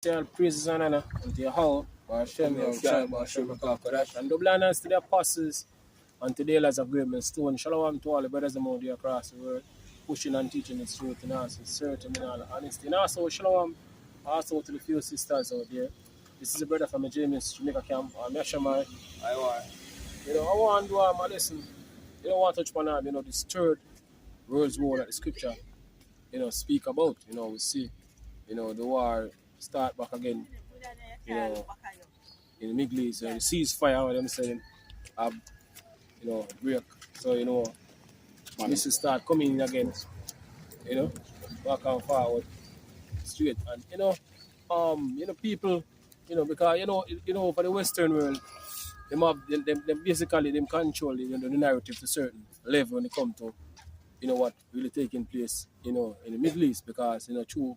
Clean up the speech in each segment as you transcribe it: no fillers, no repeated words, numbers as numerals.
tell praises and honor unto Yahweh, Hashem, Yahushua, Hashem, Kodash, and double honors to the apostles and to the elders of Great Millstone. Shalom to all the brothers and mothers across the world, pushing and teaching the truth and also certain in all honesty. And also, shalom also to the few sisters out there. This is a brother from the James Jamaica camp, Meshamai. You know, I want to do my lesson. You know, I want to touch upon this third world war that the scripture, speak about. We see, the war start back again, in the Middle East. The ceasefire, what I'm saying, break. So, this will start coming in again, back and forward, straight. And, people, because, for the Western world, them basically them control the narrative to a certain level when it comes to what really taking place in the Middle East, because through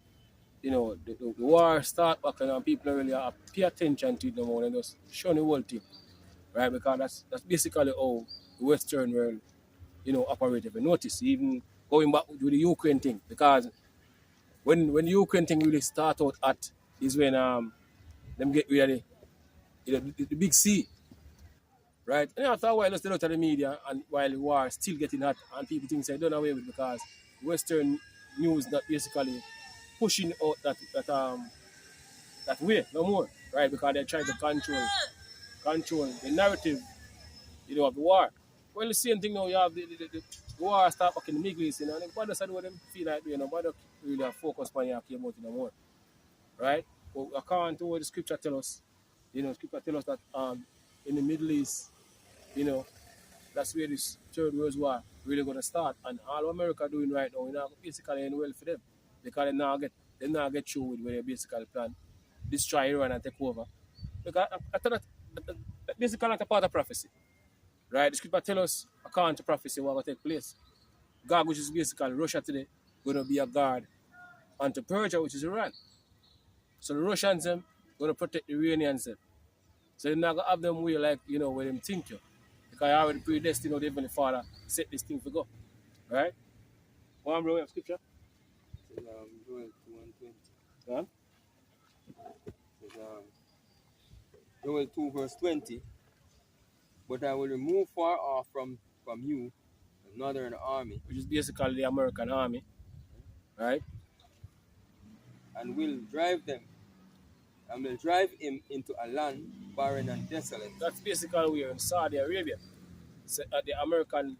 the war start back and people really pay attention to it no more and just show the whole thing, right? Because that's basically how the Western world operate. If you notice, even going back to the Ukraine thing, because when the Ukraine thing really start out at is when them get rid of the big C. Right? And after a while, let's out of the media, and while the war is still getting hot, and people think say done away with, because Western news not basically pushing out that way no more, right? Because they're trying to control the narrative, of the war. Well, the same thing now. You have the war start back in the Middle East, and nobody said what them feel like, nobody really focus on you about it no more, right? But according to what the scripture tell us, scripture tell us that in the Middle East, that's where this third world war really going to start. And all America doing right now, basically end well for them, because they now get through with where they basically plan destroy Iran and take over. Because I thought that basically not a part of prophecy, right? The scripture tell us according to prophecy what will take place. God, which is basically Russia today, going to be a guard unto Persia, which is Iran. So the Russians them going to protect the Iranians them. So they're not going to have them way like, where them think you. Because I already predestined how the Heavenly Father set this thing to go. Right? One bro, we have scripture? Joel 2:20. Yeah? Joel 2 verse 20. But I will remove far off from you the northern army. Which is basically the American army. Right? And will drive him into a land barren and desolate. That's basically where in Saudi Arabia. So, the American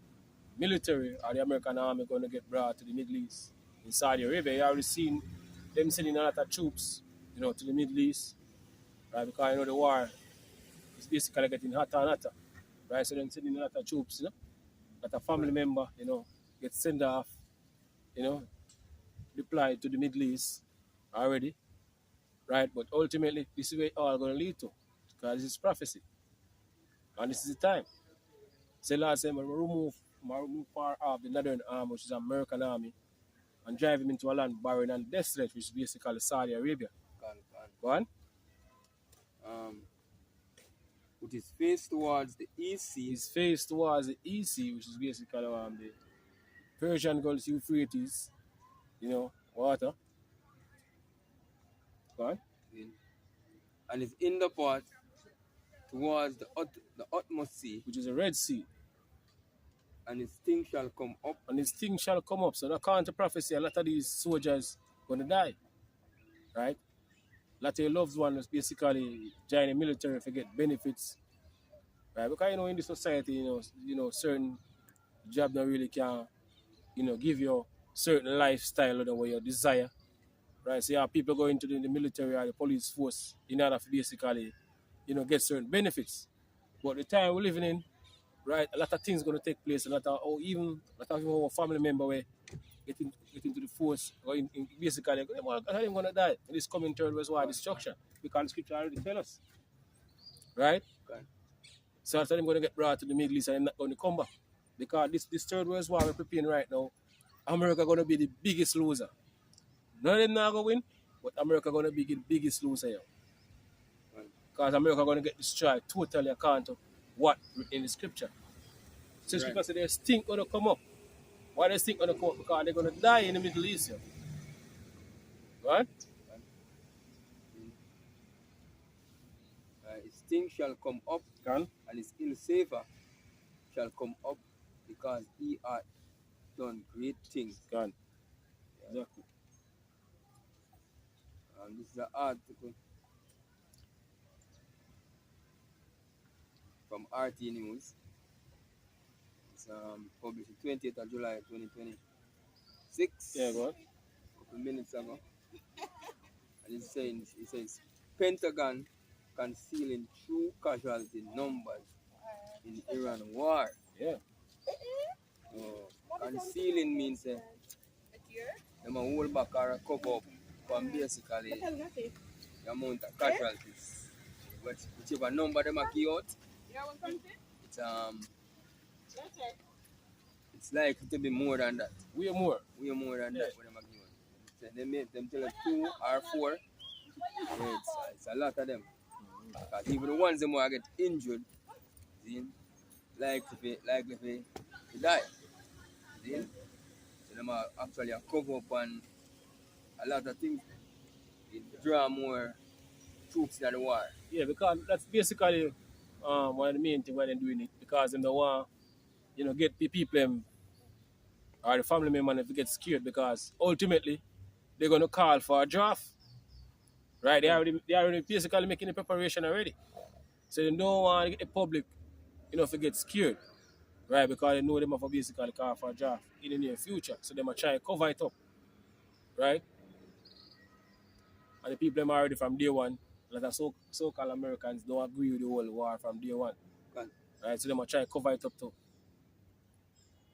military or the American army going to get brought to the Middle East. In Saudi Arabia, you already seen them sending a lot of troops, to the Middle East. Right? Because the war is basically getting hotter and hotter. Right? So they're sending a lot of troops, that a family member, get sent off, deployed to the Middle East already. Right? But ultimately, this is where it all going to lead to. Because this is prophecy. And this is the time. So Lord said, remove far off the northern arm, which is American army, and drive him into a land barren and desolate, which is basically Saudi Arabia. Go on. With his face towards the east sea. His face towards the east sea, which is basically the Persian Gulf, Euphrates, water. Go on. And his inner part towards the utmost sea, which is the Red Sea. And his thing shall come up. And his thing shall come up. So according to prophecy, a lot of these soldiers going to die. Right? A lot of your loved ones basically join the military to get benefits. Right? Because, in this society, certain job that really can, give you certain lifestyle the way you desire. Right? So you have people going to the military or the police force in order to basically, get certain benefits. But the time we're living in, right, a lot of things going to take place. A lot of our family member will get into the force, or basically, they're going to die in this coming third world war destruction, because the scripture already tell us. Right? Okay. So after them going to get brought to the Middle East and they're not going to come back. Because this third world war we're preparing right now, America going to be the biggest loser. None of them not going to win, but America going to be the biggest loser here. Because America going to get destroyed totally according to what in the scripture. So the scripture says there's stink going to come up. Why they stink going to come up? Because they're going to die in the Middle East here. Right? his things shall come up, Can? and his ill savor shall come up, because he hath done great things. Can. Exactly. This is an article from RT News. It's published the 20th of July 2026. Yeah, go on. A couple minutes ago. And it's saying, it says, Pentagon concealing true casualty numbers in Iran war. Yeah. Concealing means them a hold back or a cover up from basically the amount of casualties. But whichever number them give out, it's likely to be more than that. Way more. Way more than that what them give out. So they make them tell us 2 or 4. It's a lot of them. Because even the ones them who get injured, see, likely to die. See? So them are actually cover up on a lot of things. It draw more troops in the war. Yeah, because that's basically one of the main things why they're doing it. Because they don't want, get the people or the family member to get scared, because ultimately they're going to call for a draft. Right? They already basically making the preparation already. So they don't want to get the public, to get scared. Right? Because they know them have to basically call for a draft in the near future. So they might try to cover it up. Right? And the people them already from day one, a lot of so-called Americans don't agree with the whole war from day one. Right? So they might try to cover it up too.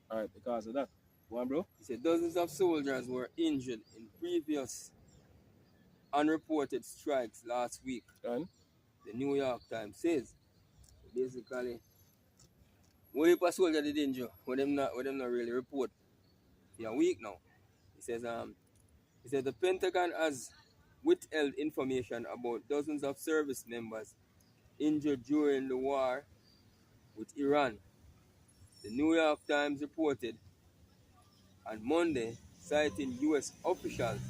Alright, because of that. Go on, bro. He said dozens of soldiers were injured in previous unreported strikes last week. And? The New York Times says basically what if a soldier did injure? What them not really report for a week now. He says the Pentagon has withheld information about dozens of service members injured during the war with Iran. The New York Times reported on Monday, citing U.S. officials,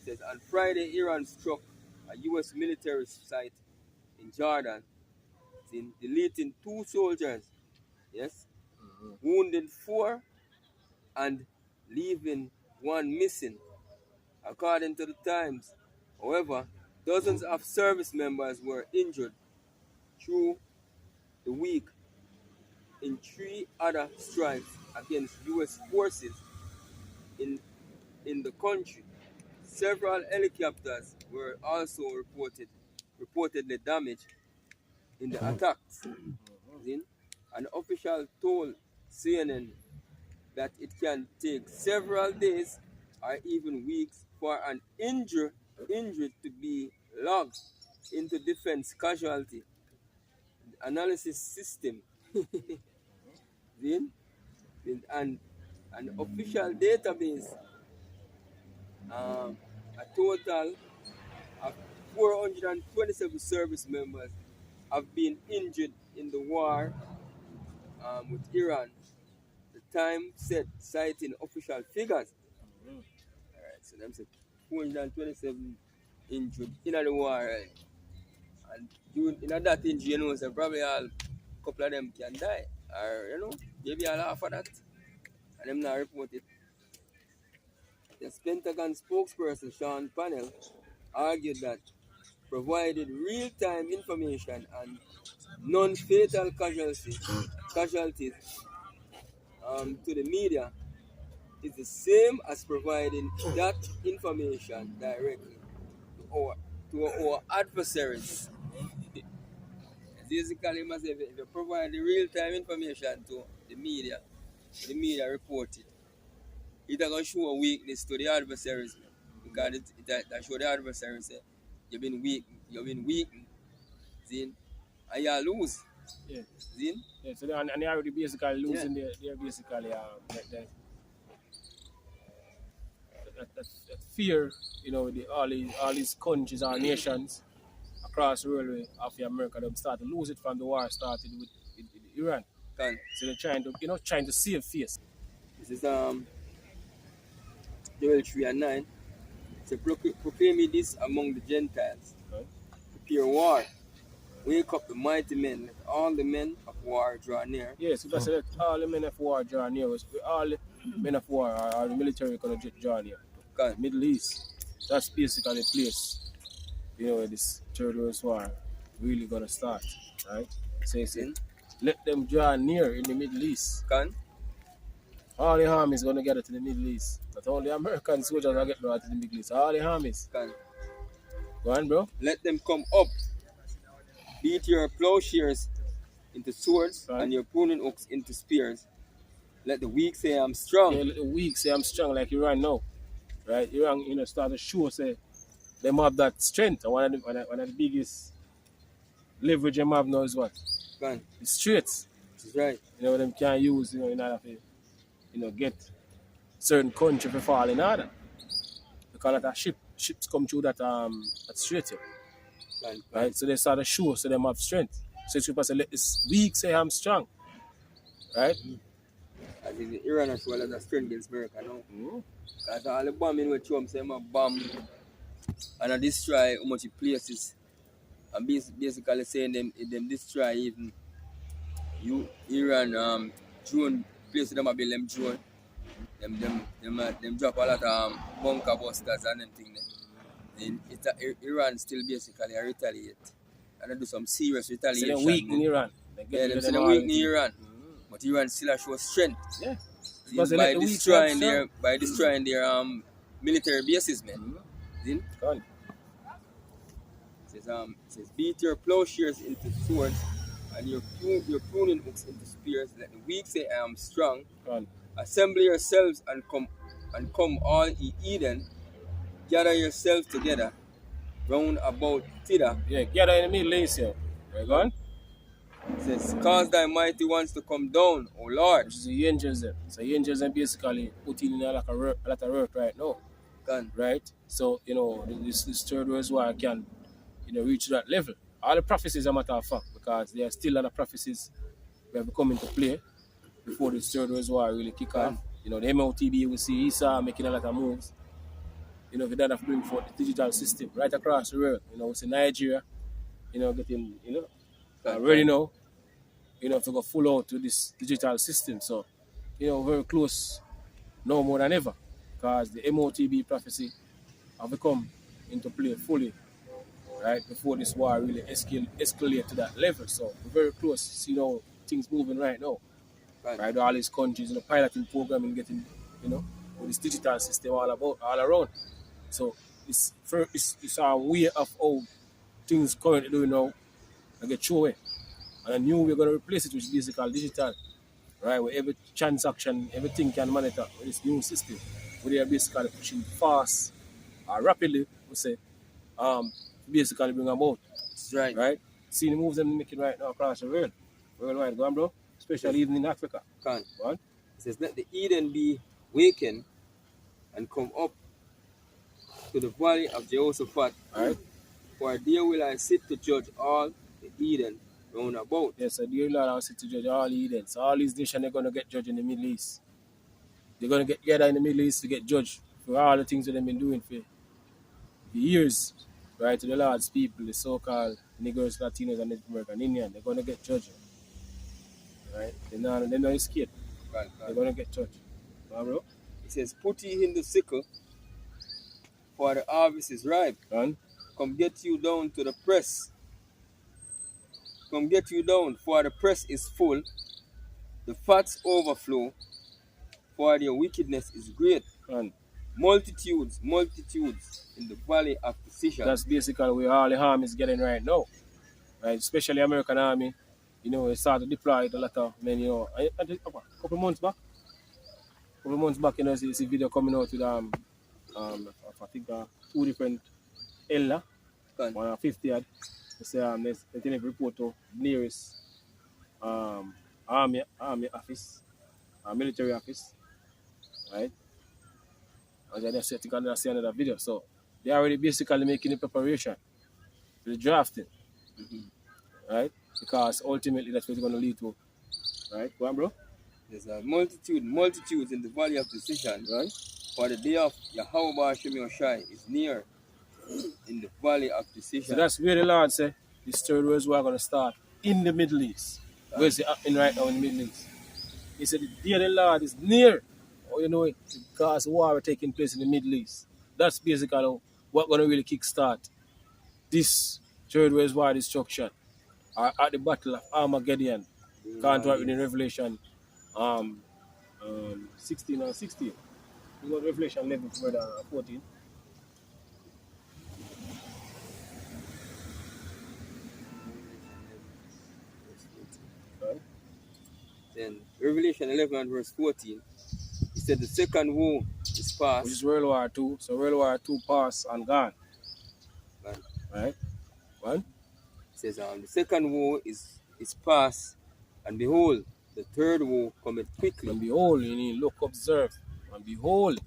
says on Friday Iran struck a U.S. military site in Jordan, deleting 2 soldiers, yes, wounded 4 and leaving 1 missing, according to the Times. However, dozens of service members were injured through the week in 3 other strikes against U.S. forces in the country. Several helicopters were also reportedly damaged in the attacks. An official told CNN that it can take several days or even weeks for an injury to be logged into defense casualty analysis system. And an official database, a total of 427 service members have been injured in the war with Iran. The Times said, citing official figures. Alright, so them said 427 injured in the war. Right? And in that injury, so probably a couple of them can die. Or, maybe I'll half of that. And them not report it. The Pentagon spokesperson, Sean Pannell, argued that provided real-time information and non-fatal casualties to the media is the same as providing that information directly to our adversaries. Basically, if you provide the real-time information to the media report it. It's going to show a weakness to the adversaries, because it show the adversaries say you've been weak, see, and you lose. Yeah. See? Yeah, so and they already basically losing they're basically that fear, all these countries or nations across the world of America, they start to lose it from the war started with Iran. So they're trying to save face. This is WW3 and 9. So proclaim this among the Gentiles. Prepare war. Wake up the mighty men, let all the men of war draw near. Yes, if I select all the men of war draw near us, all the men of war or the military gonna draw near. Can. The Middle East. That's basically the place, where this third world war really gonna start. Right? So you say, let them draw near in the Middle East. Can. All the armies gonna gather to the Middle East. Not only American soldiers are get brought to the Middle East. All the armies. Can. Go on, bro. Let them come up. Beat your plowshares into swords and your pruning hooks into spears. Let the weak say I'm strong. Yeah, let the weak say I'm strong, like Iran now. Right? Iran, start to show say them have that strength. And one of the biggest leverage them have now is what? Can. The straits. That's right. Them can use, in order to, get certain country to fall in order. Because that ships come through that strait here. Right? So they start to show so them have strength. So people say, let this weak say I'm strong. Right? I think the Iran has a lot of strength against America now. Because all the bombing with Trump say I'm bomb and I destroy how much places. And basically saying them destroy even Iran drone places them build them drone. Them drop a lot of bunker busters and them thing then. Iran still basically retaliate. And they do some serious retaliation. So they're weak in Iran. Them say they're weak in Iran. But Iran still show strength. Yeah. By destroying their military bases, man. See? It says beat your plowshares into swords and your pruning hooks into spears. Let the weak say I am strong. Assemble yourselves and come all ye Eden. Gather yourselves together round about thither. Yeah, gather in the Middle East here. Right on? It says, cause thy mighty ones to come down, O Lord. Which is the angels there. So the angels are basically putting in a lot of work right now. Right? So, this third world war can, reach that level. All the prophecies are a matter of fact, because there are still a lot of prophecies that have come into play before this third world war really kick off. The MOTB, we see Esau making a lot of moves. We don't have to bring forth the digital system right across the world. We see Nigeria, getting, ready now, to go full out to this digital system. So, very close, no more than ever, because the MOTB prophecy have come into play fully, right, before this war really escalate to that level. So, we're very close to see how things moving right now. Right, all these countries, piloting program and getting, with this digital system all around. So it's a way of how things currently doing now and get thrown away. And I knew we were going to replace it with basically digital, right? Where every transaction, everything can monitor with this new system. Where they are basically pushing fast or rapidly, we say, basically bring about. That's right. Right? See the moves them making right now across the world. Worldwide, go on, bro. Especially even in Africa. It says, let the Eden be wakened and come up to the valley of Jehoshaphat. Right. For there will I sit to judge all the Eden round about. Yes, so there will I sit to judge all Eden. So all these nations are going to get judged in the Middle East. They're going to get together in the Middle East to get judged for all the things that they've been doing for years. Right, to the Lord's people, the so-called Negroes, Latinos, and Native American Indian. They're going to get judged. Right? They're not escape. They're going to get judged. Bro? It says, put ye in the sickle, for the harvest is ripe. Come get you down to the press. Come get you down, for the press is full. The fats overflow, for their wickedness is great. Multitudes in the valley of decision. That's basically where all the army is getting right now. Right? Especially American army. They started to deploy a lot of men, a couple months back. See video coming out with I think 2 different Ella, one of 50 yard. They say they take a report to nearest army office, military office, right? And then they say to see another video. So they are already basically making the preparation for the drafting, right? Because ultimately that's what it's going to lead to, right? Go on, bro. There's a multitudes in the valley of decision, right? For the day of Yahweh Shem Yoshai is near in the valley of decision. So that's where the Lord say, This third world war going to start in the Middle East. Where's it happening right now in the Middle East? He said the day of the Lord is near. Oh, you know it, because war taking place in the Middle East. That's basically what going to really kickstart this third world war destruction. At the battle of Armageddon. Can't write within Revelation 16 or 16. You got Revelation 11 further 14. Right? Then Revelation 11 and verse 14, he said the second war is past. Which is World War II. So World War II passed and gone. Gone. Right? One. It says the second war is past, and behold, the third war cometh quickly. And behold, you need look, observe. And behold,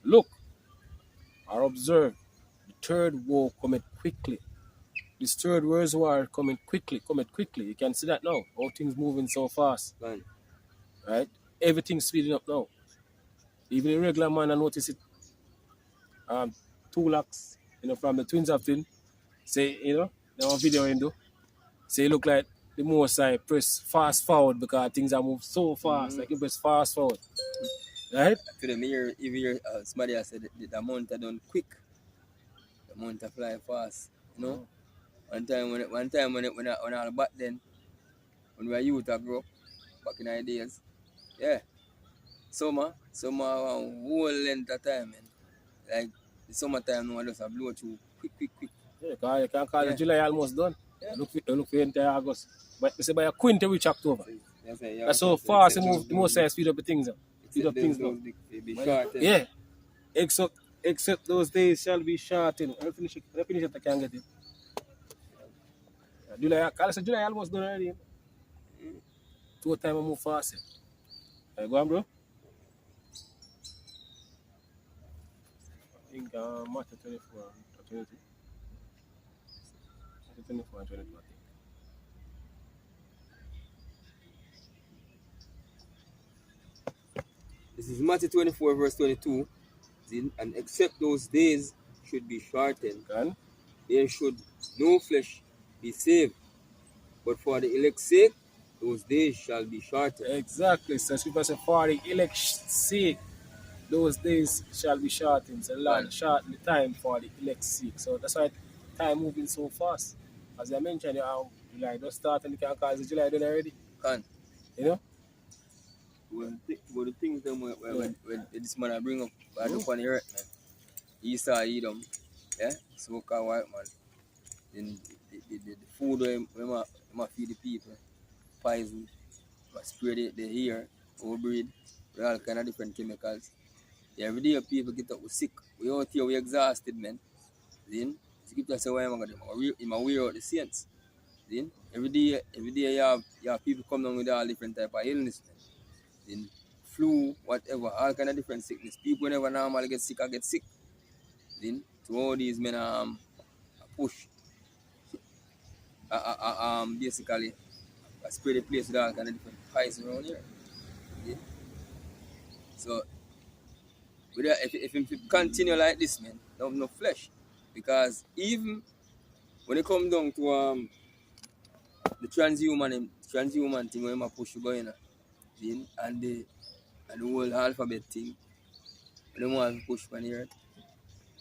look, or observe. The third war cometh quickly. This third world war cometh quickly. You can see that now. How things moving so fast. Gone. Right? Everything's speeding up now. Even the regular man I notice it. 2 lakhs, from the twins of twin. Say, there one video in do. Say it look like the most I press fast forward because things are moving so fast. Like you press fast forward. Right? To the mirror, if you somebody has said the amount are done quick. The amount are fly fast. One time when I was back then, when we were youth I grew up, back in the days. Yeah. Summer whole length of time, man. Like the summertime now just a blow through quick. Yeah, because you can call it July almost done. Yeah. Look for entire August. But they say by a quinta reach October. That's so so fast you move, the most I speed up the things. Speed up things now. Be short. Yeah. Except those days shall be shortened. I'll finish it I can get it. July almost done already. 2 time I move fast. Go on, bro. I think March 24 and 22. 24 and 22, I think. This is Matthew 24 verse 22. And except those days should be shortened, there should no flesh be saved. But for the elect's sake, those days shall be shortened. Exactly. So Scripture says, for the elect's sake, those days shall be shortened. So Lord, shorten the time for the elect's sake. So that's why time moving so fast. As I mentioned, July just start and you can call it July done already. Can. You know? But the things them when this man I bring up on the earth, man. Esau Edom, yeah, so called white man. Then the food we feed the people, poison, spray the hair, overbreed, with all kind of different chemicals. Every day people get up with sick. We out here, we exhausted, man. Then Scripture say why am I going to wear out the saints. Then every day you have people come down with all different type of illness, man. Then flu, whatever, all kind of different sickness. People never normally get sick or get sick. Then to all these men push basically spray the place with all kind of different pies around here. Yeah. So if it continue like this, man, no flesh. Because even when it come down to the transhuman thing when I push you going and the whole alphabet thing, when they want to push on the earth.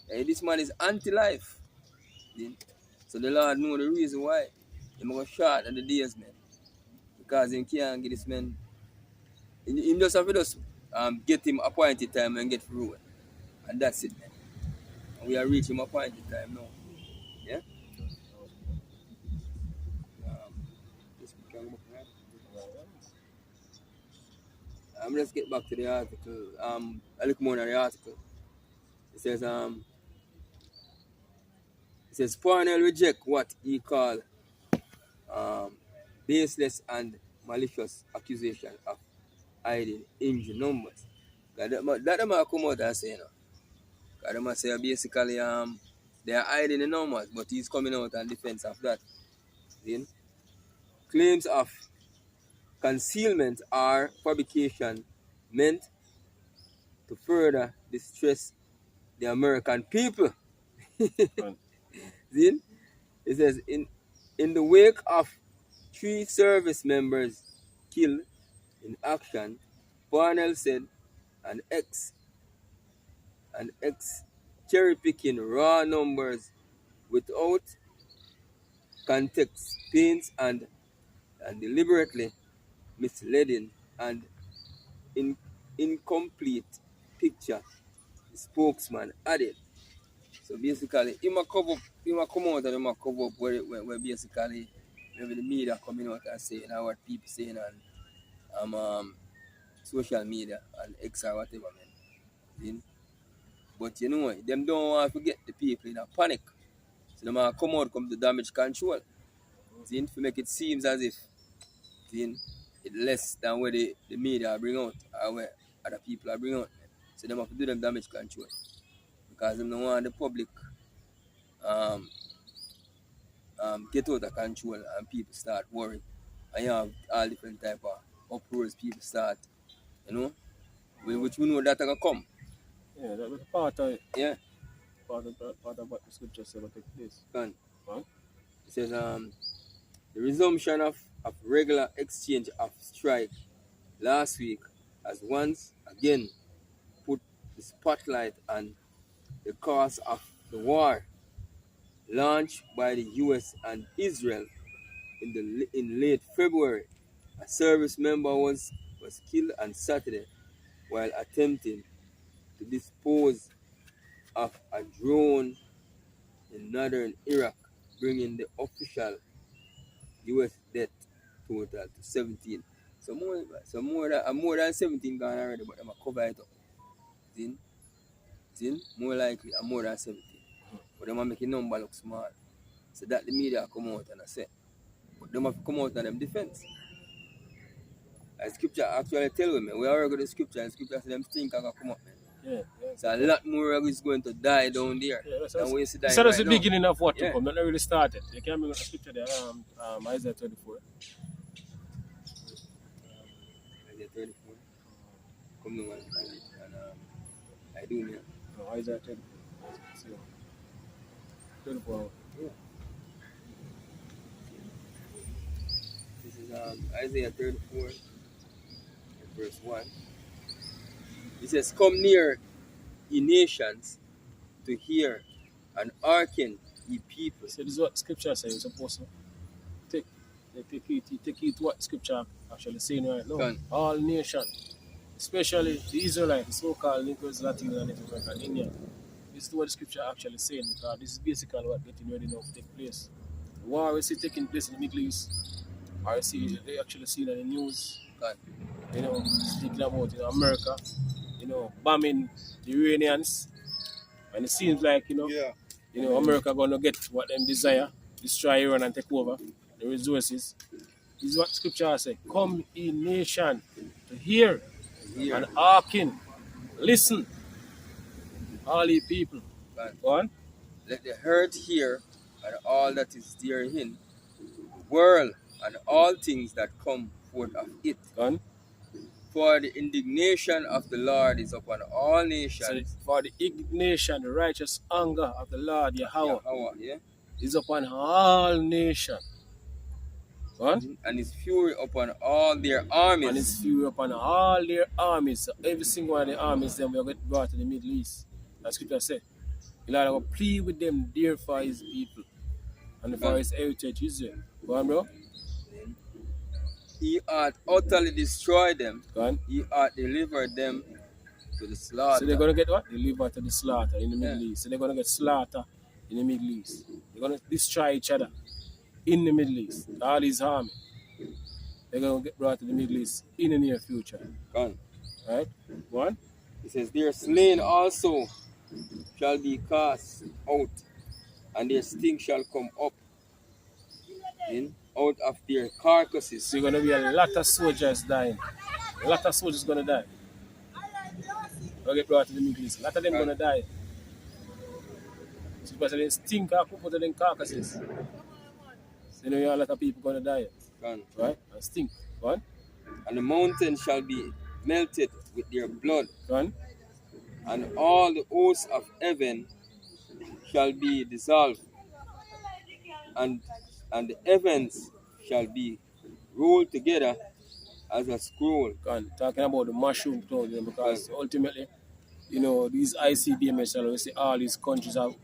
This man is anti-life. So the Lord know the reason why. He's going to short at the days, man. Because he can't get this man. He just have to just get him appointed time and get through it. And that's it, man. And we are reaching appointed time now. Yeah? Let's get back to the article. I look more at the article. It says Parnell reject what he called baseless and malicious accusation of hiding engine numbers. That might come out and say, That might say basically they are hiding the numbers, but he's coming out in defense of that. Then claims of concealment or fabrication meant to further distress the American people. Then it says In the wake of 3 service members killed in action, Parnell said an ex cherry-picking raw numbers without context paints and deliberately misleading and incomplete picture, the spokesman added. So basically, he might come out and he might cover up where basically maybe the media coming out and saying what people saying on social media and X or whatever, man. But you know, them don't want to get the people in a panic. So they might come out, come to damage control. To make it seem as if it less than what the media bring out or where other people are bring out. So they have to do them damage control. Because they don't want the public um, get out of control and people start worrying. And you have all different type of uproars people start, which we know that are going to come. Yeah, that was part of it. Yeah. Part of what the scripture said will take place. Can. Huh? It says the resumption of regular exchange of strike last week has once again put the spotlight on the cause of the war launched by the US and Israel in late February. A service member was killed on Saturday while attempting to dispose of a drone in northern Iraq, bringing the official US death total to 17. So more than 17 gone already, but I'm cover it up. More likely more than 17. But them make the number look small. So that the media come out and I say. But them have to come out and them defense. As scripture actually tell me, we already got the scripture and scripture say them think are gonna come up, man. Yeah. So a lot more is going to die down there. Than we see dying It's just right the beginning of what to Yeah. come, not really started. You can bring a scripture there, Isaiah 34. Isaiah 34. Come no one and I do me. No, Isaiah 34. So, 34. Yeah. This is Isaiah 34, verse 1. It says, "Come near, ye nations, to hear, and hearken, ye people." So this is what scripture says. You're supposed to take it to what scripture actually saying right now. Can. All nations, especially the Israelites, the so-called Negroes, Latino, and Native American Indian. This is what the scripture actually saying, because this is basically what getting ready now to take place. The war we see taking place in the Middle East, or you see they actually see it on the news. Can. Speaking about America, bombing the Iranians, and it seems like America gonna get what them desire, destroy Iran and take over the resources. This is what scripture say. Come in nation to hear and hearken. Listen, all ye people. Can. Go on. Let the herd hear, and all that is therein, the world and all things that come forth of it. Go on. For the indignation of the Lord is upon all So, nations. for the indignation, the righteous anger of the Lord Yahweh Yeah. is upon all nations. Go on. And his fury upon all their armies. And his fury upon all their armies. So every single one of the armies then will get brought to the Middle East. As scripture said. The Lord will plead with them dear for his people and for his heritage Israel. Go on, bro. He hath utterly destroyed them. Go on. He hath delivered them to the slaughter. So they're going to get what? Delivered to the slaughter in the Middle East. So they're going to get slaughter in the Middle East. They're going to destroy each other in the Middle East. All these army. They're going to get brought to the Middle East in the near future. Gone. Right? Go on. He says, their slain also shall be cast out, and their sting shall come up out of their carcasses. So you're going to be a lot of soldiers dying. A lot of soldiers going to die. They'll get brought to the Middle East. A lot of them going to die. So because they stink up out of them carcasses. So you know a lot of people going to die. Gone. Right? And stink. Go on. And the mountain shall be melted with their blood. Go on. And all the hosts of heaven shall be dissolved, and and the heavens shall be rolled together as a scroll. Talking about the mushroom cloud, because ultimately, these ICBM missiles, we see all these countries have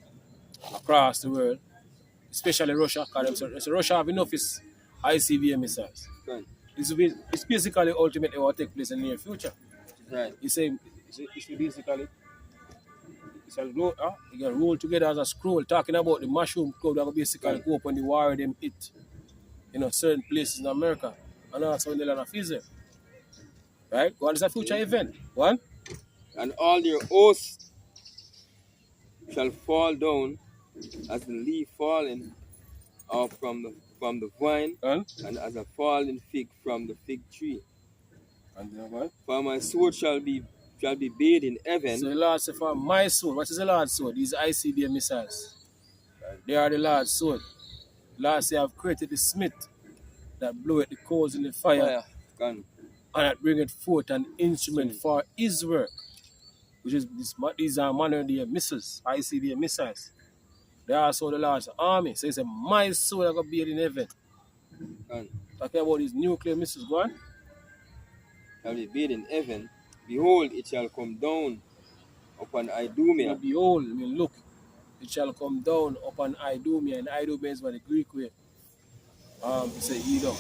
across the world, especially Russia, because Russia have enough is ICBM missiles. Right. It's basically ultimately what will take place in the near future. Right. It's basically you can roll together as a scroll, talking about the mushroom cloud that will basically go up when the war them hit, certain places in America and also in the land of Israel. Right? What is a future event? One? And all your hosts shall fall down as the leaf falling off from the vine, and as a falling fig from the fig tree. And the other one? For my sword shall be bathed in heaven. So the Lord said, for my sword, what is the Lord's sword? These ICBM missiles. They are the Lord's sword. The Lord said, I have created the smith that bloweth the coals in the fire, and that bringeth forth an instrument for his work, which is these are modern day missiles, ICBM missiles. They are also the Lord's army. So he said, my sword are going to be in heaven. Talking about these nuclear missiles, go on. Shall be bathed in heaven. Behold, it shall come down upon Idumea. Behold, look, it shall come down upon Idumea, and Idumea is by the Greek way. Say Edom.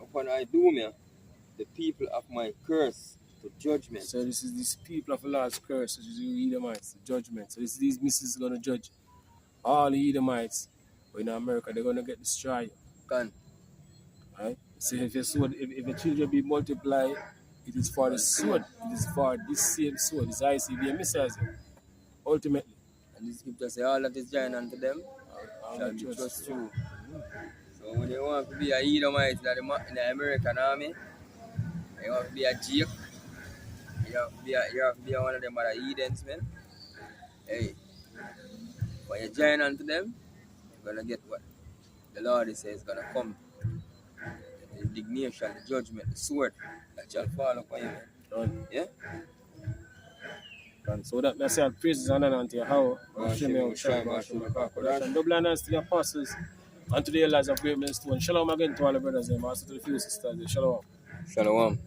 Upon Idumea, the people of my curse to judgment. So this is these people of the Lord's curse, which is the Edomites, the judgment. So these missiles are going to judge all the Edomites. But in America, they're going to get destroyed. Right? So if the children be multiplied, it is for the sword. It is for this same sword. This ICBM missiles. Ultimately. And the scripture say all that is joined unto them shall be just true. So when you want to be a Edomite in the American army, you want to be a Jake, you have to be one of them other Edens, man. Hey, when you join unto them, you're going to get what the Lord says is going to come. The indignation, the judgment, the sword that shall fall upon you, man. Yeah? And so that I praises and honor unto how double honors to the apostles and to the elders of great men stone. Shalom again to all the brothers and also to the few sisters. Shalom. Shalom.